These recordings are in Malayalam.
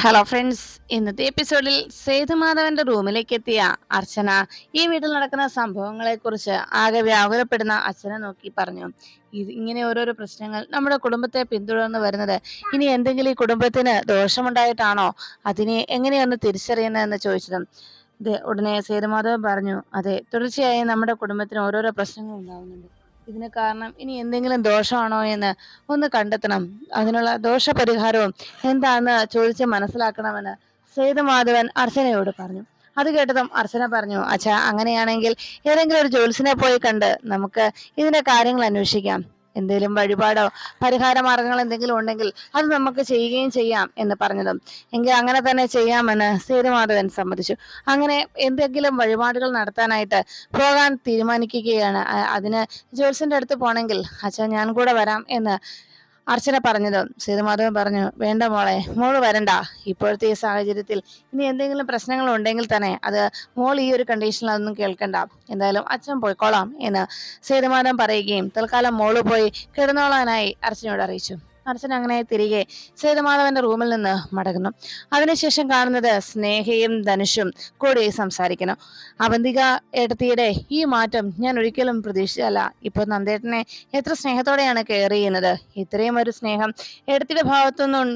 ഹലോ ഫ്രണ്ട്സ്, ഇന്നത്തെ എപ്പിസോഡിൽ സേതുമാധവന്റെ റൂമിലേക്ക് എത്തിയ അർച്ചന ഈ വീട്ടിൽ നടക്കുന്ന സംഭവങ്ങളെ കുറിച്ച് ആകെ വ്യാകുലപ്പെടുന്ന അച്ഛനെ നോക്കി പറഞ്ഞു. ഇങ്ങനെ ഓരോരോ പ്രശ്നങ്ങൾ നമ്മുടെ കുടുംബത്തെ പിന്തുടർന്ന് വരുന്നത് ഇനി എന്തെങ്കിലും ഈ കുടുംബത്തിന് ദോഷമുണ്ടായിട്ടാണോ, അതിനെ എങ്ങനെയൊന്ന് തിരിച്ചറിയുന്നതെന്ന് ചോദിച്ചതും ഉടനെ സേതുമാധവൻ പറഞ്ഞു, അതെ, തുടർച്ചയായി നമ്മുടെ കുടുംബത്തിന് ഓരോരോ പ്രശ്നങ്ങൾ ഉണ്ടാവുന്നുണ്ട്. ഇതിന് കാരണം ഇനി എന്തെങ്കിലും ദോഷമാണോ എന്ന് ഒന്ന് കണ്ടെത്തണം. അതിനുള്ള ദോഷപരിഹാരവും എന്താന്ന് ചോദിച്ച് മനസ്സിലാക്കണമെന്ന് സേതുമാധവൻ അർച്ചനയോട് പറഞ്ഞു. അത് കേട്ടതും അർച്ചന പറഞ്ഞു, അച്ഛാ, അങ്ങനെയാണെങ്കിൽ ഏതെങ്കിലും ഒരു ജ്യോത്സ്യനെ പോയി കണ്ട് നമുക്ക് ഇതിന്റെ കാര്യങ്ങൾ അന്വേഷിക്കാം. എന്തെങ്കിലും വഴിപാടോ പരിഹാര മാർഗങ്ങൾ എന്തെങ്കിലും ഉണ്ടെങ്കിൽ അത് നമുക്ക് ചെയ്യുകയും ചെയ്യാം എന്ന് പറഞ്ഞതും, എങ്കിൽ അങ്ങനെ തന്നെ ചെയ്യാമെന്ന് സേതുമാധവൻ സമ്മതിച്ചു. അങ്ങനെ എന്തെങ്കിലും വഴിപാടുകൾ നടത്താനായിട്ട് പോകാൻ തീരുമാനിക്കുകയാണ്. അതിന് ജ്യോത്സ്യന്റെ അടുത്ത് പോണെങ്കിൽ അച്ഛാ, ഞാൻ കൂടെ വരാം എന്ന് അർച്ചന പറഞ്ഞതും സേതുമാധവൻ പറഞ്ഞു, വേണ്ട മോളെ, മോള് വരണ്ട. ഇപ്പോഴത്തെ ഈ സാഹചര്യത്തിൽ ഇനി എന്തെങ്കിലും പ്രശ്നങ്ങൾ ഉണ്ടെങ്കിൽ തന്നെ അത് മോൾ ഈ ഒരു കണ്ടീഷനിൽ അതൊന്നും കേൾക്കണ്ട. എന്തായാലും അച്ഛൻ പോയിക്കോളാം എന്ന് സേതുമാധവൻ പറയുകയും തൽക്കാലം മോള് പോയി കിടന്നോളാനായി അർച്ചനയോട് അറിയിച്ചു. അർച്ചന അങ്ങനെ തിരികെ സേതുമാധവന്റെ റൂമിൽ നിന്ന് മടങ്ങുന്നു. അതിനുശേഷം കാണുന്നത് സ്നേഹയും ധനുഷും കൂടി സംസാരിക്കുന്നു. അവന്തിക ഏട്ടത്തിയുടെ ഈ മാറ്റം ഞാൻ ഒരിക്കലും പ്രതീക്ഷിച്ചല്ല. ഇപ്പൊ നന്ദേട്ടനെ എത്ര സ്നേഹത്തോടെയാണ് കെയർ ചെയ്യുന്നത്. ഇത്രയും ഒരു സ്നേഹം ഏട്ടത്തിയുടെ ഭാഗത്തുനിന്നും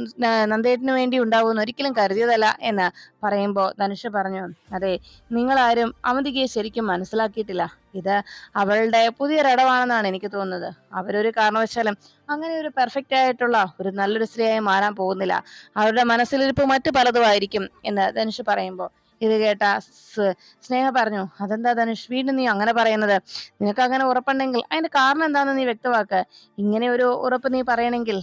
നന്ദേട്ടന് വേണ്ടി ഉണ്ടാവുമെന്ന് ഒരിക്കലും കരുതിയതല്ല എന്ന് പറയുമ്പോൾ ധനുഷ് പറഞ്ഞു, അതെ, നിങ്ങളാരും അവന്തികയെ ശരിക്കും മനസ്സിലാക്കിയിട്ടില്ല. ഇത് അവളുടെ പുതിയൊരടവാണെന്നാണ് എനിക്ക് തോന്നുന്നത്. അവരൊരു കാരണവശാലും അങ്ങനെ ഒരു പെർഫെക്റ്റ് ആയിട്ടുള്ള ഒരു നല്ലൊരു സ്ത്രീയായി മാറാൻ പോകുന്നില്ല. അവരുടെ മനസ്സിലിരിപ്പ് മറ്റു പലതും ആയിരിക്കും എന്ന് ധനുഷ് പറയുമ്പോൾ ഇത് കേട്ട സ്നേഹ പറഞ്ഞു, അതെന്താ ധനുഷ്, വീണ്ടും നീ അങ്ങനെ പറയുന്നത്? നിനക്ക് അങ്ങനെ ഉറപ്പുണ്ടെങ്കിൽ അതിന്റെ കാരണം എന്താണെന്ന് നീ വ്യക്തമാക്ക്. ഇങ്ങനെ ഒരു ഉറപ്പ് നീ പറയണമെങ്കിൽ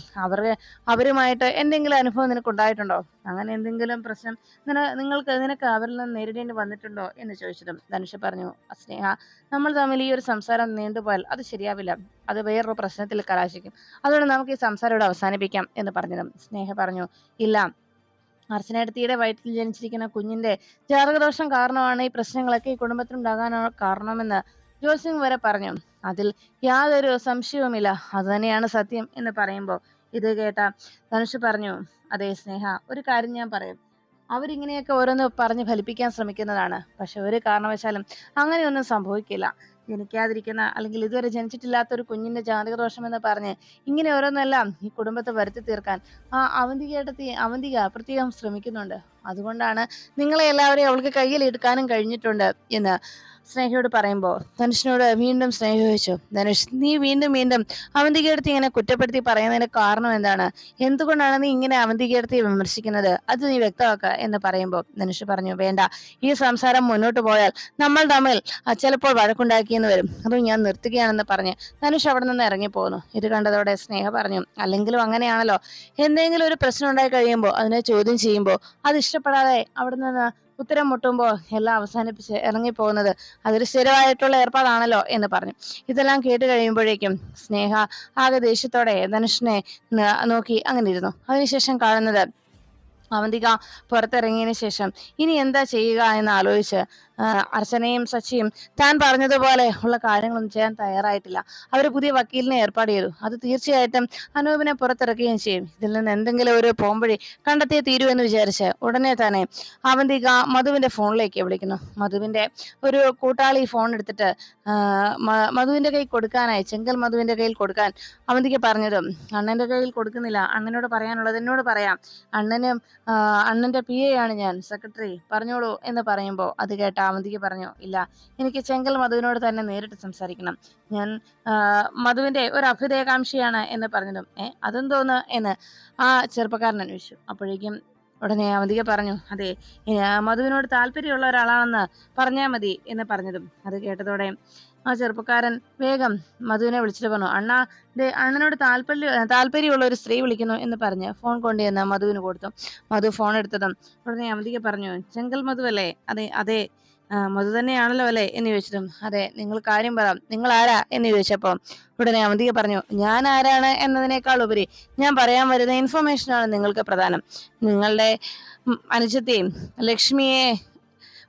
അവരുമായിട്ട് എന്തെങ്കിലും അനുഭവം നിനക്ക് ഉണ്ടായിട്ടുണ്ടോ? അങ്ങനെ എന്തെങ്കിലും പ്രശ്നം നിനക്ക് അവരിൽ നിന്ന് നേരിടേണ്ടി വന്നിട്ടുണ്ടോ എന്ന് ചോദിച്ചതും ധനുഷ് പറഞ്ഞു, സ്നേഹ, നമ്മൾ തമ്മിൽ ഈ ഒരു സംസാരം നീണ്ടുപോയാൽ അത് ശരിയാവില്ല. അത് വേറൊരു പ്രശ്നത്തിൽ കലാശിക്കും. അതുകൊണ്ട് നമുക്ക് ഈ സംസാരം ഇവിടെ അവസാനിപ്പിക്കാം എന്ന് പറഞ്ഞതും സ്നേഹ പറഞ്ഞു, ഇല്ല, അർച്ചനേടത്തിയുടെ വയറ്റിൽ ജനിച്ചിരിക്കുന്ന കുഞ്ഞിന്റെ ജാതകദോഷം കാരണമാണ് ഈ പ്രശ്നങ്ങളൊക്കെ ഈ കുടുംബത്തിനുണ്ടാകാനോ കാരണമെന്ന് ജ്യോത്സ്യൻ വരെ പറഞ്ഞു. അതിൽ യാതൊരു സംശയവുമില്ല, അത് തന്നെയാണ് സത്യം എന്ന് പറയുമ്പോൾ ഇത് കേട്ട ധനുഷ് പറഞ്ഞു, അതെ സ്നേഹ, ഒരു കാര്യം ഞാൻ പറയും. അവരിങ്ങനെയൊക്കെ ഓരോന്ന് പറഞ്ഞ് ഫലിപ്പിക്കാൻ ശ്രമിക്കുന്നതാണ്. പക്ഷെ ഒരു കാരണവശാലും അങ്ങനെയൊന്നും സംഭവിക്കില്ല. ജനിക്കാതിരിക്കുന്ന അല്ലെങ്കിൽ ഇതുവരെ ജനിച്ചിട്ടില്ലാത്ത ഒരു കുഞ്ഞിന്റെ ജാതകദോഷം എന്ന് പറഞ്ഞ് ഇങ്ങനെ ഓരോന്നെല്ലാം ഈ കുടുംബത്തെ വരുത്തി തീർക്കാൻ അവന്തിക പ്രത്യേകം ശ്രമിക്കുന്നുണ്ട്. അതുകൊണ്ടാണ് നിങ്ങളെ എല്ലാവരെയും അവൾക്ക് കയ്യിൽ എടുക്കാനും കഴിഞ്ഞിട്ടുണ്ട് എന്ന് സ്നേഹയോട് പറയുമ്പോൾ ധനുഷിനോട് വീണ്ടും സ്നേഹ ചോദിച്ചു, ധനുഷ്, നീ വീണ്ടും വീണ്ടും അവന്തികയെടുത്ത് ഇങ്ങനെ കുറ്റപ്പെടുത്തി പറയുന്നതിന് കാരണം എന്താണ്? എന്തുകൊണ്ടാണ് നീ ഇങ്ങനെ അവന്തികയെടുത്ത് വിമർശിക്കുന്നത്? അത് നീ വ്യക്തമാക്കുക എന്ന് പറയുമ്പോൾ ധനുഷ് പറഞ്ഞു, വേണ്ട, ഈ സംസാരം മുന്നോട്ട് പോയാൽ നമ്മൾ തമ്മിൽ ചിലപ്പോൾ വഴക്കുണ്ടാക്കിയെന്ന് വരും. അതും ഞാൻ നിർത്തുകയാണെന്ന് പറഞ്ഞ് ധനുഷ് അവിടെ നിന്ന് ഇറങ്ങിപ്പോകുന്നു. ഇത് കണ്ടതോടെ സ്നേഹ പറഞ്ഞു, അല്ലെങ്കിലും അങ്ങനെയാണല്ലോ, എന്തെങ്കിലും ഒരു പ്രശ്നം ഉണ്ടായി കഴിയുമ്പോൾ അതിനെ ചോദ്യം ചെയ്യുമ്പോൾ അത് ഇഷ്ടപ്പെടാതെ അവിടെ നിന്ന് ഉത്തരം മുട്ടുമ്പോൾ എല്ലാം അവസാനിപ്പിച്ച് ഇറങ്ങിപ്പോകുന്നത് അതൊരു സ്ഥിരമായിട്ടുള്ള ഏർപ്പാടാണല്ലോ എന്ന് പറഞ്ഞു. ഇതെല്ലാം കേട്ട് കഴിയുമ്പോഴേക്കും സ്നേഹ ആകെ ദേഷ്യത്തോടെ ധനുഷിനെ നോക്കി അങ്ങനെ ഇരുന്നു. അതിനുശേഷം കാണുന്നത് അവന്തിക പുറത്തിറങ്ങിയതിനു ശേഷം ഇനി എന്താ ചെയ്യുക എന്ന് ആലോചിച്ച് അർച്ചനയും സച്ചിയും താൻ പറഞ്ഞതുപോലെ ഉള്ള കാര്യങ്ങളൊന്നും ചെയ്യാൻ തയ്യാറായിട്ടില്ല. അവർ പുതിയ വക്കീലിനെ ഏർപ്പാട് ചെയ്തു. അത് തീർച്ചയായിട്ടും അനൂപിനെ പുറത്തിറക്കുകയും ചെയ്യും. ഇതിൽ നിന്ന് എന്തെങ്കിലും ഒരു പോംവഴി കണ്ടെത്തിയേ തീരൂ എന്ന് വിചാരിച്ച് ഉടനെ തന്നെ അവന്തിക മധുവിന്റെ ഫോണിലേക്ക് വിളിക്കുന്നു. മധുവിന്റെ ഒരു കൂട്ടാളി ഫോൺ എടുത്തിട്ട് മധുവിന്റെ കയ്യിൽ കൊടുക്കാനായി, ചെങ്കൽ മധുവിന്റെ കയ്യിൽ കൊടുക്കാൻ അവന്തിക പറഞ്ഞതും, അണ്ണന്റെ കയ്യിൽ കൊടുക്കുന്നില്ല, അണ്ണനോട് പറയാനുള്ളത് എന്നോട് പറയാം, അണ്ണന്റെ PA ആണ് ഞാൻ, സെക്രട്ടറി, പറഞ്ഞോളൂ എന്ന് പറയുമ്പോൾ അത് കേട്ട അവന്തിക പറഞ്ഞു, ഇല്ല, എനിക്ക് ചെങ്കൽ മധുവിനോട് തന്നെ നേരിട്ട് സംസാരിക്കണം. ഞാൻ മധുവിന്റെ ഒരു അഭ്യുദയകാംക്ഷിയാണ് എന്ന് പറഞ്ഞതും, അതെന്തോന്ന് എന്ന് ആ ചെറുപ്പക്കാരൻ അന്വേഷിച്ചു. അപ്പോഴേക്കും ഉടനെ അവന്തിക പറഞ്ഞു, അതെ, മധുവിനോട് താല്പര്യമുള്ള ഒരാളാണെന്ന് പറഞ്ഞാൽ മതി എന്ന് പറഞ്ഞതും അത് കേട്ടതോടെ ആ ചെറുപ്പക്കാരൻ വേഗം മധുവിനെ വിളിച്ചിട്ട് പറഞ്ഞു, അണ്ണനോട് താല്പര്യമുള്ള ഒരു സ്ത്രീ വിളിക്കുന്നു എന്ന് പറഞ്ഞ് ഫോൺ കൊണ്ടുവന്ന് മധുവിന് കൊടുത്തു. മധു ഫോൺ എടുത്തതും ഉടനെ അവന്തിക പറഞ്ഞു, ചെങ്കൽ മധു അല്ലേ? അതെ അതെ, മധു തന്നെയാണല്ലോ അല്ലേ എന്ന് ചോദിച്ചതും, അതെ, നിങ്ങൾ കാര്യം പറ, നിങ്ങൾ ആരാ എന്ന് ചോദിച്ചപ്പോൾ ഉടനെ അവന്തിക പറഞ്ഞു, ഞാൻ ആരാണ് എന്നതിനേക്കാൾ ഉപരി ഞാൻ പറയാൻ വരുന്ന ഇൻഫർമേഷനാണ് നിങ്ങൾക്ക് പ്രധാനം. നിങ്ങളുടെ അനുജത്തെയും ലക്ഷ്മിയെ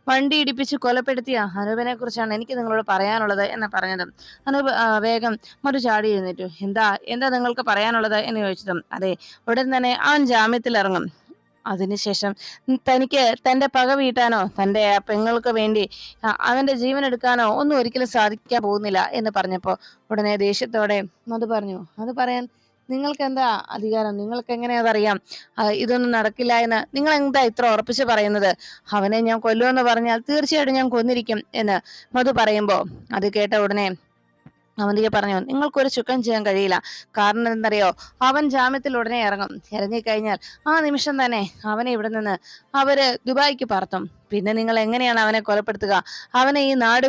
വണ്ടി ഇടിപ്പിച്ച് കൊലപ്പെടുത്തിയ അനൂപിനെ കുറിച്ചാണ് എനിക്ക് നിങ്ങളോട് പറയാനുള്ളത് എന്ന് പറഞ്ഞതും അനൂപ് വേഗം മറു ചാടി എഴുന്നേറ്റു. എന്താ നിങ്ങൾക്ക് പറയാനുള്ളത് എന്ന് ചോദിച്ചതും, അതെ, ഉടൻ തന്നെ അവൻ ജാമ്യത്തിൽ ഇറങ്ങും. അതിനുശേഷം തനിക്ക് തന്റെ പക വീട്ടാനോ തന്റെ പെങ്ങൾക്ക് വേണ്ടി അവന്റെ ജീവൻ എടുക്കാനോ ഒന്നും ഒരിക്കലും സാധിക്കാൻ പോകുന്നില്ല എന്ന് പറഞ്ഞപ്പോ ഉടനെ ദേഷ്യത്തോടെ മധു പറഞ്ഞു, അത് പറയാൻ നിങ്ങൾക്ക് എന്താ അധികാരം? നിങ്ങൾക്ക് എങ്ങനെ അതറിയാം? ഇതൊന്നും നടക്കില്ല എന്ന് നിങ്ങൾ എന്താ ഇത്ര ഉറപ്പിച്ച് പറയുന്നത്? അവനെ ഞാൻ കൊല്ലുമെന്ന് പറഞ്ഞാൽ തീർച്ചയായിട്ടും ഞാൻ കൊന്നിരിക്കും എന്ന് മധു പറയുമ്പോ അത് കേട്ട ഉടനെ അവന്തിക പറഞ്ഞു, നിങ്ങൾക്കൊരു ചുക്കം ചെയ്യാൻ കഴിയില്ല. കാരണം എന്തറിയോ, അവൻ ജാമ്യത്തിൽ ഉടനെ ഇറങ്ങും. ഇറങ്ങിക്കഴിഞ്ഞാൽ ആ നിമിഷം തന്നെ അവനെ ഇവിടെ നിന്ന് അവര് ദുബായിക്ക് പറത്തും. പിന്നെ നിങ്ങൾ എങ്ങനെയാണ് അവനെ കൊലപ്പെടുത്തുക? അവനെ ഈ നാട്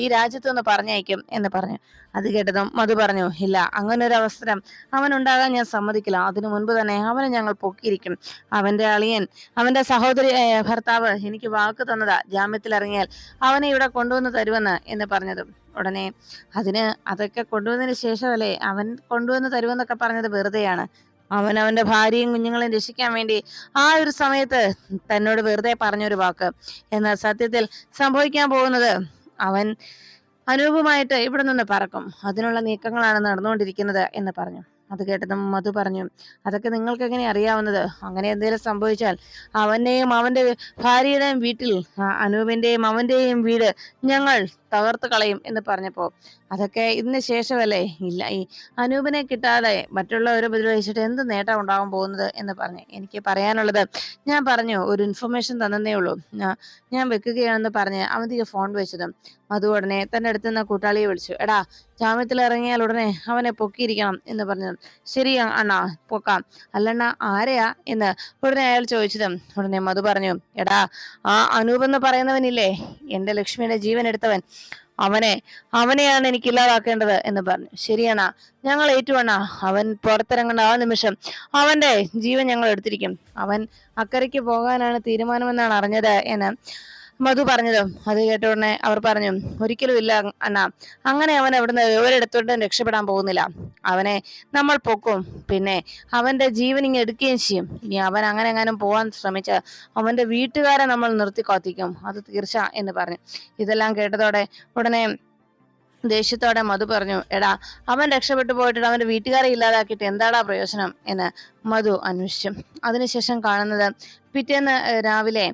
ഈ രാജ്യത്ത് നിന്ന് പറഞ്ഞയക്കും എന്ന് പറഞ്ഞു. അത് കേട്ടതും മധു പറഞ്ഞു, ഇല്ല, അങ്ങനെ ഒരു അവസരം അവനുണ്ടാകാൻ ഞാൻ സമ്മതിക്കില്ല. അതിനു മുൻപ് തന്നെ അവനെ ഞങ്ങൾ പൊക്കിയിരിക്കും. അവന്റെ അളിയൻ, അവന്റെ സഹോദരി ഭർത്താവ് എനിക്ക് വാക്ക് തന്നതാ, ജാമ്യത്തിൽ ഇറങ്ങിയാൽ അവനെ ഇവിടെ കൊണ്ടുവന്ന് തരുമെന്ന് എന്ന് പറഞ്ഞതും ഉടനെ അതൊക്കെ കൊണ്ടുവന്നതിന് ശേഷമല്ലേ അവൻ കൊണ്ടുവന്ന് തരുമെന്നൊക്കെ പറഞ്ഞത് വെറുതെയാണ്. അവൻ അവന്റെ ഭാര്യയും കുഞ്ഞുങ്ങളെയും രക്ഷിക്കാൻ വേണ്ടി ആ ഒരു സമയത്ത് തന്നോട് വെറുതെ പറഞ്ഞൊരു വാക്ക്. എന്നാൽ സത്യത്തിൽ സംഭവിക്കാൻ പോകുന്നത് അവൻ അനൂപുമായിട്ട് ഇവിടെ നിന്ന് പറക്കും. അതിനുള്ള നീക്കങ്ങളാണ് നടന്നുകൊണ്ടിരിക്കുന്നത് എന്ന് പറഞ്ഞു. അത് കേട്ടതും മധു പറഞ്ഞു, അതൊക്കെ നിങ്ങൾക്ക് എങ്ങനെ അറിയാവുന്നത്? അങ്ങനെ എന്തെങ്കിലും സംഭവിച്ചാൽ അവന്റെയും അവന്റെ ഭാര്യയുടെയും വീട്ടിൽ അനൂപിന്റെയും അവന്റെയും വീട് ഞങ്ങൾ തകർത്ത് കളയും എന്ന് പറഞ്ഞപ്പോ അതൊക്കെ ഇതിന് ശേഷമല്ലേ, ഇല്ല, ഈ അനൂപിനെ കിട്ടാതെ മറ്റുള്ളവരെ ഉപദ്രവിച്ചിട്ട് എന്ത് നേട്ടം ഉണ്ടാവാൻ പോകുന്നത് എന്ന് പറഞ്ഞു. എനിക്ക് പറയാനുള്ളത് ഞാൻ പറഞ്ഞു, ഒരു ഇൻഫർമേഷൻ തന്നേ ഉള്ളൂ, ഞാൻ വെക്കുകയാണെന്ന് പറഞ്ഞ് അവന്തിക്ക് ഫോൺ വെച്ചതും മധു ഉടനെ തന്റെ അടുത്ത് നിന്ന് കൂട്ടാളിയെ വിളിച്ചു. എടാ, ജാമ്യത്തിൽ ഇറങ്ങിയാൽ ഉടനെ അവനെ പൊക്കിയിരിക്കണം എന്ന് പറഞ്ഞു. ശരി അണ്ണാ, പൊക്കാം. അല്ലണ്ണ ആരെയാ എന്ന് ഉടനെ അയാൾ ചോദിച്ചതും ഉടനെ മധു പറഞ്ഞു, എടാ, ആ അനൂപ് എന്ന് പറയുന്നവനില്ലേ, എന്റെ ലക്ഷ്മിയുടെ ജീവൻ എടുത്തവൻ, അവനെയാണ് എനിക്ക് ഇല്ലാതാക്കേണ്ടത് എന്ന് പറഞ്ഞു. ശരിയാണ, ഞങ്ങൾ ഏറ്റുവണ്ണ. അവൻ പുറത്തിറങ്ങേണ്ട ആ നിമിഷം അവന്റെ ജീവൻ ഞങ്ങൾ എടുത്തിരിക്കും. അവൻ അക്കരയ്ക്ക് പോകാനാണ് തീരുമാനമെന്നാണ് അറിഞ്ഞത് എന്ന് മധു പറഞ്ഞതും അത് കേട്ട ഉടനെ അവർ പറഞ്ഞു, ഒരിക്കലും ഇല്ല അണ്ണ, അങ്ങനെ അവൻ അവിടുന്ന് ഒരിടത്തോട്ടും രക്ഷപ്പെടാൻ പോകുന്നില്ല. അവനെ നമ്മൾ പൊക്കും, പിന്നെ അവന്റെ ജീവൻ ഇങ്ങനെ എടുക്കുകയും ചെയ്യും. ഇനി അവൻ അങ്ങനെ എങ്ങാനും പോകാൻ ശ്രമിച്ച അവന്റെ വീട്ടുകാരെ നമ്മൾ നിർത്തി കാത്തിക്കും, അത് തീർച്ച എന്ന് പറഞ്ഞു. ഇതെല്ലാം കേട്ടതോടെ ഉടനെ ദേഷ്യത്തോടെ മധു പറഞ്ഞു, എടാ, അവൻ രക്ഷപ്പെട്ടു പോയിട്ട് അവന്റെ വീട്ടുകാരെ ഇല്ലാതാക്കിയിട്ട് എന്താടാ പ്രയോജനം എന്ന് മധു അന്വേഷിച്ചു. അതിനുശേഷം കാണുന്നത് പിറ്റേന്ന് രാവിലെ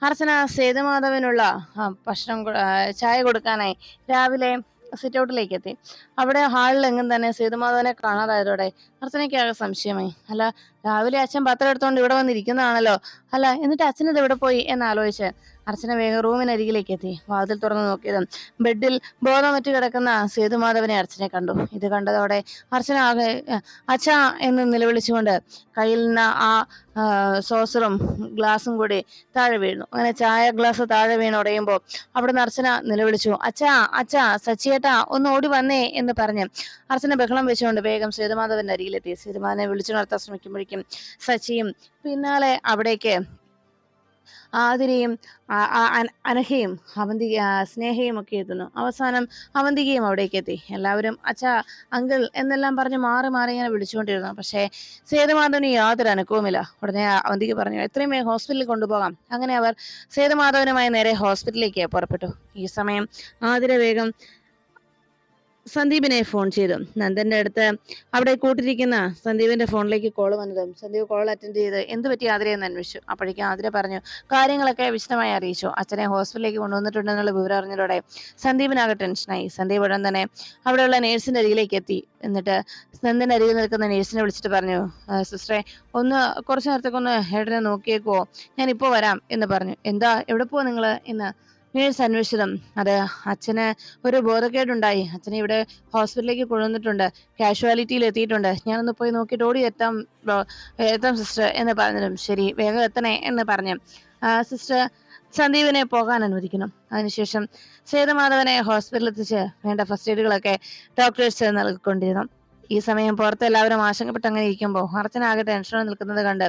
അർച്ചന സേതുമാധവനുള്ള ഭക്ഷണം ചായ കൊടുക്കാനായി രാവിലെ സിറ്റ് ഔട്ടിലേക്ക് എത്തി. അവിടെ ഹാളിൽ എങ്ങും തന്നെ സേതുമാധവനെ കാണാതായതോടെ അർച്ചനയ്ക്ക് ആകെ സംശയമായി. അല്ല, രാവിലെ അച്ഛൻ പത്രം എടുത്തോണ്ട് ഇവിടെ വന്നിരിക്കുന്നതാണല്ലോ, അല്ല എന്നിട്ട് അച്ഛൻ ഇത് എവിടെ പോയി എന്നാലോചിച്ച് അർച്ചന വേഗം റൂമിനരികിലേക്ക് എത്തി. വാതിൽ തുറന്നു നോക്കിയതും ബെഡിൽ ബോധമറ്റ് കിടക്കുന്ന സേതുമാധവനെ അർച്ചനെ കണ്ടു. ഇത് കണ്ടതോടെ അർച്ചന ആകെ അച്ഛാ എന്ന് നിലവിളിച്ചുകൊണ്ട് കയ്യിൽ നിന്ന് ആ സോസറും ഗ്ലാസും കൂടി താഴെ വീണു. അങ്ങനെ ചായ ഗ്ലാസ് താഴെ വീണ് ഉടയുമ്പോൾ അവിടുന്ന് അർച്ചന നിലവിളിച്ചു, അച്ഛാ അച്ഛാ, സച്ചിയേട്ടാ ഒന്ന് ഓടി വന്നേ എന്ന് പറഞ്ഞ് അർച്ചന ബഹളം വെച്ചുകൊണ്ട് വേഗം സേതുമാധവന്റെ അരികിലെത്തി. സേതുമാധവനെ വിളിച്ചുണർത്താൻ ശ്രമിക്കുമ്പോഴേക്കും സച്ചിയും പിന്നാലെ അവിടേക്ക് ആതിരയും അനഘയും സ്നേഹയും ഒക്കെ എത്തുന്നു. അവസാനം അവന്തികയും അവിടേക്ക് എത്തി. എല്ലാവരും അച്ഛാ, അങ്കിൾ എന്നെല്ലാം പറഞ്ഞ് മാറി മാറി ഇങ്ങനെ വിളിച്ചുകൊണ്ടിരുന്നു. പക്ഷേ സേതുമാധവന് യാതൊരു അനക്കവുമില്ല. ഉടനെ അവന്തിക പറഞ്ഞു, എത്രയും വേഗം ഹോസ്പിറ്റലിൽ കൊണ്ടുപോകാം. അങ്ങനെ അവർ സേതുമാധവനുമായി നേരെ ഹോസ്പിറ്റലിലേക്ക് പുറപ്പെട്ടു. ഈ സമയം ആതിര വേഗം സന്ദീപിനെ ഫോൺ ചെയ്തു. നന്ദന്റെ അടുത്ത് അവിടെ കൂട്ടിരിക്കുന്ന സന്ദീപിന്റെ ഫോണിലേക്ക് കോൾ വന്നതും സന്ദീപ് കോൾ അറ്റൻഡ് ചെയ്ത് എന്ത് പറ്റി ആതിരയെന്ന് അന്വേഷിച്ചു. അപ്പോഴേക്കും ആതിര പറഞ്ഞു, കാര്യങ്ങളൊക്കെ വിശദമായി അറിയിച്ചു. അച്ഛനെ ഹോസ്പിറ്റലിലേക്ക് കൊണ്ടുവന്നിട്ടുണ്ടെന്നുള്ള വിവരം അറിഞ്ഞതോടെ സന്ദീപിനാകെ ടെൻഷനായി. സന്ദീപ് ഉടൻ തന്നെ അവിടെയുള്ള നേഴ്സിന്റെ അരികിലേക്ക് എത്തി. എന്നിട്ട് നന്ദന്റെ അരികിൽ നിൽക്കുന്ന നേഴ്സിനെ വിളിച്ചിട്ട് പറഞ്ഞു, സിസ്റ്ററെ, ഒന്ന് കുറച്ചു നേരത്തേക്കൊന്ന് ഹെഡിനെ നോക്കിയേക്കുവോ, ഞാൻ ഇപ്പോൾ വരാം എന്ന് പറഞ്ഞു. എന്താ, എവിടെ പോവാ നിങ്ങള് എന്ന് നേഴ്സ് അന്വേഷിച്ചതും അത് അച്ഛന് ഒരു ബോധക്കേടുണ്ടായി, അച്ഛനെ ഇവിടെ ഹോസ്പിറ്റലിലേക്ക് കൊണ്ടുവന്നിട്ടുണ്ട്, കാഷ്വാലിറ്റിയിൽ എത്തിയിട്ടുണ്ട്, ഞാനൊന്ന് പോയി നോക്കിയിട്ട് ഓടി എത്താം സിസ്റ്റർ എന്ന് പറഞ്ഞതും ശരി, വേഗം എത്തണേ എന്ന് പറഞ്ഞു സിസ്റ്റർ സന്ദീപിനെ പോകാൻ അനുവദിക്കണം. അതിനുശേഷം സേതുമാധവനെ ഹോസ്പിറ്റലിൽ എത്തിച്ച് വേണ്ട ഫസ്റ്റ് എയ്ഡുകളൊക്കെ ഡോക്ടേഴ്സ് നൽകിക്കൊണ്ടിരുന്നു. ഈ സമയം പുറത്ത് എല്ലാവരും ആശങ്കപ്പെട്ട് അങ്ങനെ ഇരിക്കുമ്പോൾ അർച്ചന ആകെ ടെൻഷനോടെ നിൽക്കുന്നത് കണ്ട്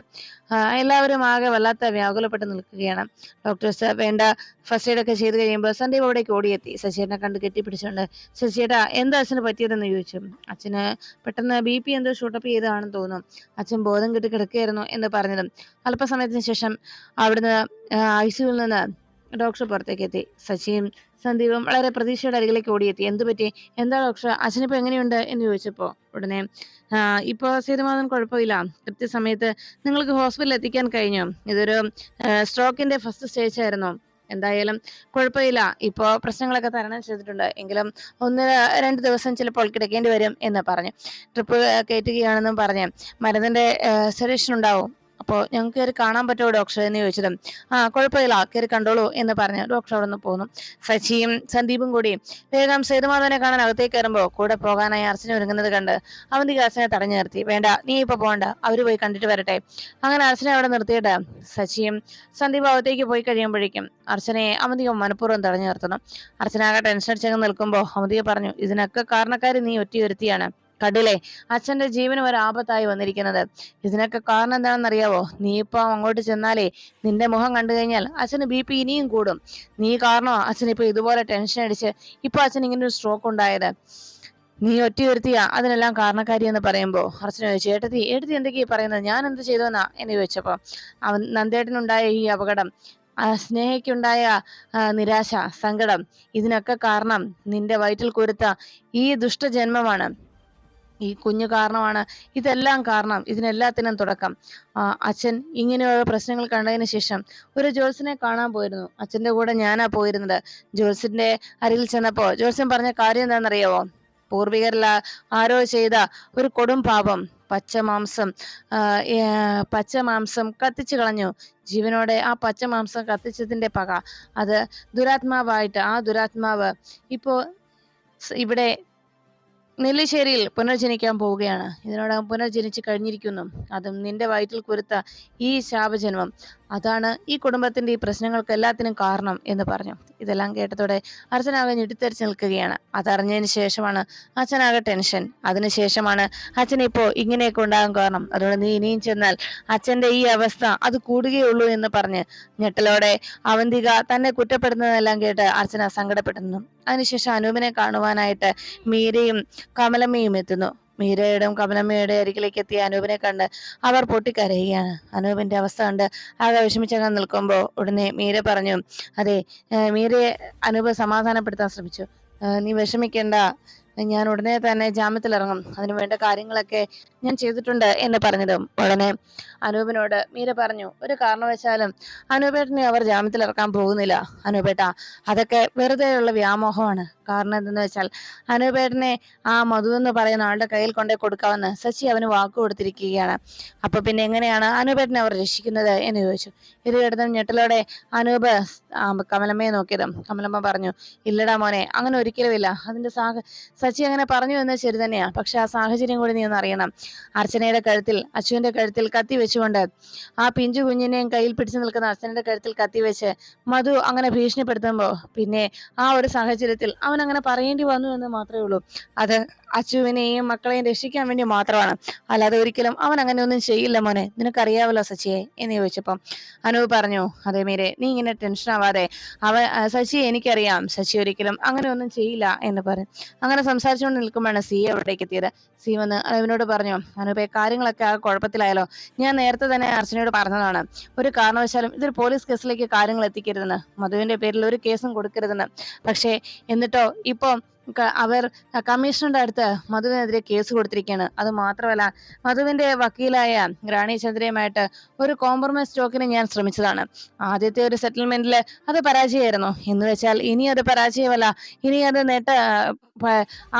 എല്ലാവരും ആകെ വല്ലാത്ത വ്യാകുലപ്പെട്ട് നിൽക്കുകയാണ്. ഡോക്ടേഴ്സ് വേണ്ട ഫസ്റ്റ് എയ്ഡ് ഒക്കെ ചെയ്ത് കഴിയുമ്പോൾ സന്ദീപ് അവിടേക്ക് ഓടിയെത്തി. ശശിയേട്ടനെ കണ്ട് കെട്ടിപ്പിടിച്ചുകൊണ്ട്, ശശിയേട്ടാ എന്താ അച്ഛന് പറ്റിയതെന്ന് ചോദിച്ചു. അച്ഛന് പെട്ടെന്ന് BP എന്തോ ഷൂട്ടപ്പ് ചെയ്തതാണെന്ന് തോന്നുന്നു, അച്ഛൻ ബോധം കെട്ടി കിടക്കുകയായിരുന്നു എന്ന് പറഞ്ഞതും അല്പസമയത്തിന് ശേഷം അവിടുന്ന് ICUവിൽ നിന്ന് ഡോക്ടർ പുറത്തേക്ക് എത്തി. സച്ചിയും സന്ദീപും വളരെ പ്രതീക്ഷയുടെ അരികിലേക്ക് ഓടിയെത്തി. എന്തു പറ്റി? എന്താ ഡോക്ടർ, അച്ഛനിപ്പോ എങ്ങനെയുണ്ട് എന്ന് ചോദിച്ചപ്പോ ഉടനെ ഇപ്പോ സേതുമാധവൻ കുഴപ്പമില്ല. കൃത്യസമയത്ത് നിങ്ങൾക്ക് ഹോസ്പിറ്റലിൽ എത്തിക്കാൻ കഴിഞ്ഞു. ഇതൊരു സ്ട്രോക്കിന്റെ ഫസ്റ്റ് സ്റ്റേജ് ആയിരുന്നു. എന്തായാലും കുഴപ്പമില്ല. ഇപ്പോ പ്രശ്നങ്ങളൊക്കെ തരണം ചെയ്തിട്ടുണ്ട്. എങ്കിലും 1-2 ദിവസം ചിലപ്പോൾ കിടക്കേണ്ടി വരും എന്ന് പറഞ്ഞു. ട്രിപ്പ് കയറ്റുകയാണെന്നും പറഞ്ഞ് മരുന്നിന്റെ സെഡേഷൻ ഉണ്ടാവും. അപ്പോൾ ഞങ്ങൾക്ക് കയറി കാണാൻ പറ്റുമോ ഡോക്ടർ എന്ന് ചോദിച്ചതും കുഴപ്പമില്ല, കയറി കണ്ടോളൂ എന്ന് പറഞ്ഞ് ഡോക്ടർ അവിടെ നിന്ന് പോന്നു. സച്ചിയും സന്ദീപും കൂടി വേഗം സേതുമാധവനെ കാണാൻ അകത്തേക്ക് കയറുമ്പോൾ കൂടെ പോകാനായി അർച്ചന ഒരുങ്ങുന്നത് കണ്ട് അവന്തിക അർച്ചനെ തടഞ്ഞു നിർത്തി. വേണ്ട, നീ ഇപ്പൊ പോകണ്ട, അവര് പോയി കണ്ടിട്ട് വരട്ടെ. അങ്ങനെ അർച്ചനെ അവിടെ നിർത്തിയിട്ട് സച്ചിയും സന്ദീപ് അകത്തേക്ക് പോയി കഴിയുമ്പോഴേക്കും അർച്ചനയെ അവന്തിക മനഃപൂർവ്വം തടഞ്ഞു നിർത്തണം. അർച്ചന ആകെ ടെൻഷൻ അടിച്ചങ്ങ് നിൽക്കുമ്പോൾ അവന്തിക പറഞ്ഞു, ഇതിനൊക്കെ കാരണക്കാരി നീ ഒറ്റയൊരുത്തിയാണ്. കണ്ടില്ലേ, അച്ഛന്റെ ജീവനും ഒരു ആപത്തായി വന്നിരിക്കുന്നത്. ഇതിനൊക്കെ കാരണം എന്താണെന്നറിയാവോ? നീ ഇപ്പൊ അങ്ങോട്ട് ചെന്നാലേ നിന്റെ മുഖം കണ്ടു കഴിഞ്ഞാൽ അച്ഛന് BP ഇനിയും കൂടും. നീ കാരണോ അച്ഛൻ ഇപ്പൊ ഇതുപോലെ ടെൻഷൻ അടിച്ച് ഇപ്പൊ അച്ഛൻ ഇങ്ങനെ ഒരു സ്ട്രോക്ക് ഉണ്ടായത്. നീ ഒറ്റയൊരുത്തിയാ അതിനെല്ലാം കാരണക്കാരി എന്ന് പറയുമ്പോ അർച്ചന ചോദിച്ചു, ഏട്ടത്തി എന്തൊക്കെയാ പറയുന്നത്? ഞാൻ എന്ത് ചെയ്തോന്നാ എന്ന് ചോദിച്ചപ്പോ നന്ദേട്ടനുണ്ടായ ഈ അപകടം, സ്നേഹയ്ക്കുണ്ടായ നിരാശ, സങ്കടം, ഇതിനൊക്കെ കാരണം നിന്റെ വയറ്റിൽ കുരുത്ത ഈ ദുഷ്ടജന്മമാണ്. ഈ കുഞ്ഞു കാരണമാണ് ഇതെല്ലാം കാരണം. ഇതിനെല്ലാത്തിനും തുടക്കം അച്ഛൻ ഇങ്ങനെയുള്ള പ്രശ്നങ്ങൾ കണ്ടതിന് ശേഷം ഒരു ജോത്സ്യനെ കാണാൻ പോയിരുന്നു. അച്ഛന്റെ കൂടെ ഞാനാ പോയിരുന്നത്. ജോത്സ്യന്റെ അരികിൽ ചെന്നപ്പോ ജോത്സ്യൻ പറഞ്ഞ കാര്യം എന്താണെന്നറിയാവോ? പൂർവികരിൽ ആരോ ചെയ്ത ഒരു കൊടും പാപം, പച്ചമാംസം കത്തിച്ചു കളഞ്ഞു. ജീവനോടെ ആ പച്ചമാംസം കത്തിച്ചതിന്റെ പക, അത് ദുരാത്മാവായിട്ട് ആ ദുരാത്മാവ് ഇപ്പോ ഇവിടെ നെല്ലിശ്ശേരിയിൽ പുനർജനിക്കാൻ പോവുകയാണ്. ഇതിനോടകം പുനർജനിച്ച് കഴിഞ്ഞിരിക്കുന്നു. അതും നിന്റെ വയറ്റിൽ കുരുത്ത ഈ ശാപജന്മം, അതാണ് ഈ കുടുംബത്തിന്റെ ഈ പ്രശ്നങ്ങൾക്ക് എല്ലാത്തിനും കാരണം എന്ന് പറഞ്ഞു. ഇതെല്ലാം കേട്ടതോടെ അർച്ചനാകെ ഞെട്ടിത്തെറിച്ച് നിൽക്കുകയാണ്. അതറിഞ്ഞതിന് ശേഷമാണ് അച്ഛനാകെ ടെൻഷൻ. അതിനുശേഷമാണ് അച്ഛൻ ഇപ്പോ ഇങ്ങനെയൊക്കെ ഉണ്ടാകാൻ കാരണം. അതുകൊണ്ട് നീ ഇനിയും ചെന്നാൽ അച്ഛന്റെ ഈ അവസ്ഥ അത് കൂടുകയുള്ളൂ എന്ന് പറഞ്ഞ് ഞെട്ടലോടെ അവന്തിക തന്നെ കുറ്റപ്പെടുന്നതെല്ലാം കേട്ട് അർച്ചന സങ്കടപ്പെടുന്നു. അതിനുശേഷം അനൂപിനെ കാണുവാനായിട്ട് മീരയും കമലമ്മയും എത്തുന്നു. മീരയുടെയും കമലമ്മയുടെ അരികിലേക്ക് എത്തിയ അനൂപിനെ കണ്ട് അവർ പൊട്ടിക്കരയുകയാണ്. അനൂപിന്റെ അവസ്ഥ കണ്ട് ആകെ വിഷമിച്ചങ്ങ് നിൽക്കുമ്പോൾ ഉടനെ മീര പറഞ്ഞു, അതെ, മീരയെ അനൂപ് സമാധാനപ്പെടുത്താൻ ശ്രമിച്ചു. നീ വിഷമിക്കേണ്ട, ഞാൻ ഉടനെ തന്നെ ജാമ്യത്തിൽ ഇറങ്ങും, അതിനു വേണ്ട കാര്യങ്ങളൊക്കെ ഞാൻ ചെയ്തിട്ടുണ്ട് എന്ന് പറഞ്ഞതും ഉടനെ അനൂപിനോട് മീര പറഞ്ഞു, ഒരു കാരണവശാലും അനൂപേട്ടനെ അവർ ജാമ്യത്തിൽ ഇറക്കാൻ പോകുന്നില്ല. അനൂപേട്ട, അതൊക്കെ വെറുതെയുള്ള വ്യാമോഹമാണ്. കാരണം എന്തെന്ന് വെച്ചാൽ അനൂപേട്ടനെ ആ മധു എന്ന് പറയുന്ന ആളുടെ കയ്യിൽ കൊണ്ടേ കൊടുക്കാമെന്ന് ശശി അവന് വാക്ക് കൊടുത്തിരിക്കുകയാണ്. അപ്പൊ പിന്നെ എങ്ങനെയാണ് അനൂപേട്ടനെ അവർ രക്ഷിക്കുന്നത് എന്ന് ചോദിച്ചു. ഇത് കേട്ടതും ഞെട്ടലോടെ അനൂപ് കമലമ്മയെ നോക്കിയതും കമലമ്മ പറഞ്ഞു, ഇല്ലടാ മോനെ, അങ്ങനെ ഒരിക്കലുമില്ല. അതിന്റെ സച്ചി അങ്ങനെ പറഞ്ഞു എന്നത് ശരി തന്നെയാ, പക്ഷെ ആ സാഹചര്യം കൂടി നീ ഒന്ന് അറിയണം. അർച്ചനയുടെ കഴുത്തിൽ, അച്ചുവിന്റെ കഴുത്തിൽ കത്തി വെച്ചുകൊണ്ട് ആ പിഞ്ചു കുഞ്ഞിനെയും കയ്യിൽ പിടിച്ചു നിൽക്കുന്ന അർച്ചനയുടെ കഴുത്തിൽ കത്തി വെച്ച് മധു അങ്ങനെ ഭീഷണിപ്പെടുത്തുമ്പോ പിന്നെ ആ ഒരു സാഹചര്യത്തിൽ അവൻ അങ്ങനെ പറയേണ്ടി വന്നു എന്ന് മാത്രമേ ഉള്ളൂ. അത് അച്ചുവിനെയും മക്കളെയും രക്ഷിക്കാൻ വേണ്ടി മാത്രമാണ്, അല്ലാതെ ഒരിക്കലും അവൻ അങ്ങനെ ഒന്നും ചെയ്യില്ല മോനെ, നിനക്കറിയാവല്ലോ സച്ചിയെ എന്ന് ചോദിച്ചപ്പം അനൂപ് പറഞ്ഞു, അതേ മീരെ, നീ ഇങ്ങനെ ടെൻഷൻ ആവാതെ, ശശിയെ എനിക്കറിയാം, ശശി ഒരിക്കലും അങ്ങനെ ഒന്നും ചെയ്യില്ല എന്ന് പറയും. അങ്ങനെ സംസാരിച്ചുകൊണ്ട് നിൽക്കുമ്പോഴാണ് സി അവിടേക്ക് എത്തിയത്. സി വന്ന് അനൂപിനോട് പറഞ്ഞു, അനൂപെ, കാര്യങ്ങളൊക്കെ ആ കുഴപ്പത്തിലായാലോ? ഞാൻ നേരത്തെ തന്നെ അർച്ചനയോട് പറഞ്ഞതാണ്, ഒരു കാരണവശാലും ഇതൊരു പോലീസ് കേസിലേക്ക് കാര്യങ്ങൾ എത്തിക്കരുതെന്ന്, മധുവിന്റെ പേരിൽ ഒരു കേസും കൊടുക്കരുതെന്ന്. പക്ഷേ എന്നിട്ടോ ഇപ്പൊ അവർ കമ്മീഷണറുടെ അടുത്ത് മധുവിനെതിരെ കേസ് കൊടുത്തിരിക്കുകയാണ്. അത് മാത്രമല്ല, മധുവിന്റെ വക്കീലായ റാണി ചന്ദ്രയുമായിട്ട് ഒരു കോംപ്രമൈസ് ടോക്കിന് ഞാൻ ശ്രമിച്ചതാണ്. ആദ്യത്തെ ഒരു സെറ്റിൽമെന്റിൽ അത് പരാജയമായിരുന്നു. എന്ന് വെച്ചാൽ ഇനി അത് പരാജയമല്ല, ഇനി അത്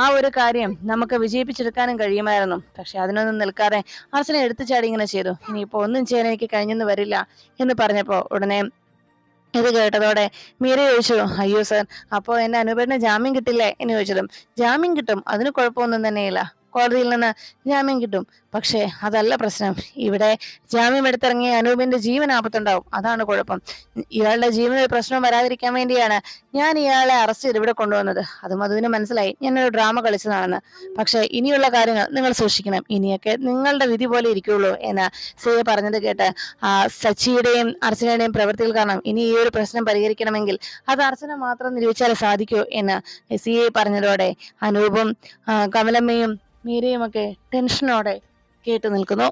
ആ ഒരു കാര്യം നമുക്ക് വിജയിപ്പിച്ചെടുക്കാനും കഴിയുമായിരുന്നു. പക്ഷെ അതിനൊന്നും നിൽക്കാതെ അർച്ചന എടുത്തുചാടി ഇങ്ങനെ ചെയ്തു. ഇനിയിപ്പോ ഒന്നും ചെയ്യാൻ എനിക്ക് കഴിഞ്ഞെന്ന് വരില്ല എന്ന് പറഞ്ഞപ്പോ ഉടനെ ഇത് കേട്ടതോടെ മീര ചോദിച്ചു, അയ്യോ സർ, അപ്പോ എന്റെ അനൂപേട്ടന് ജാമ്യം കിട്ടില്ലേ എന്ന് ചോദിച്ചതും, ജാമ്യം കിട്ടും, അതിന് കുഴപ്പമൊന്നും തന്നെയില്ല, കോടതിയിൽ നിന്ന് ജാമ്യം കിട്ടും. പക്ഷേ അതല്ല പ്രശ്നം. ഇവിടെ ജാമ്യം എടുത്തിറങ്ങിയ അനൂപിന്റെ ജീവൻ ആപത്തുണ്ടാവും, അതാണ് കുഴപ്പം. ഇയാളുടെ ജീവന് ഒരു പ്രശ്നം വരാതിരിക്കാൻ വേണ്ടിയാണ് ഞാൻ ഇയാളെ അറസ്റ്റ് ചെയ്ത് ഇവിടെ കൊണ്ടുവന്നത്. അത് മധുവിന് മനസ്സിലായി ഞാനൊരു ഡ്രാമ കളിച്ചതാണെന്ന്. പക്ഷെ ഇനിയുള്ള കാര്യങ്ങൾ നിങ്ങൾ സൂക്ഷിക്കണം, ഇനിയൊക്കെ നിങ്ങളുടെ വിധി പോലെ ഇരിക്കുള്ളൂ എന്ന് സിയെ പറഞ്ഞത് കേട്ട് സച്ചിയുടെയും അർച്ചനയുടെയും പ്രവൃത്തികൾ കാരണം ഇനി ഈ ഒരു പ്രശ്നം പരിഹരിക്കണമെങ്കിൽ അത് അർച്ചന മാത്രം നിരൂപിച്ചാൽ സാധിക്കൂ എന്ന് സിയെ പറഞ്ഞതോടെ അനൂപും കമലമ്മയും മീരയുമൊക്കെ ടെൻഷനോടെ കേട്ടു നിൽക്കുന്നു.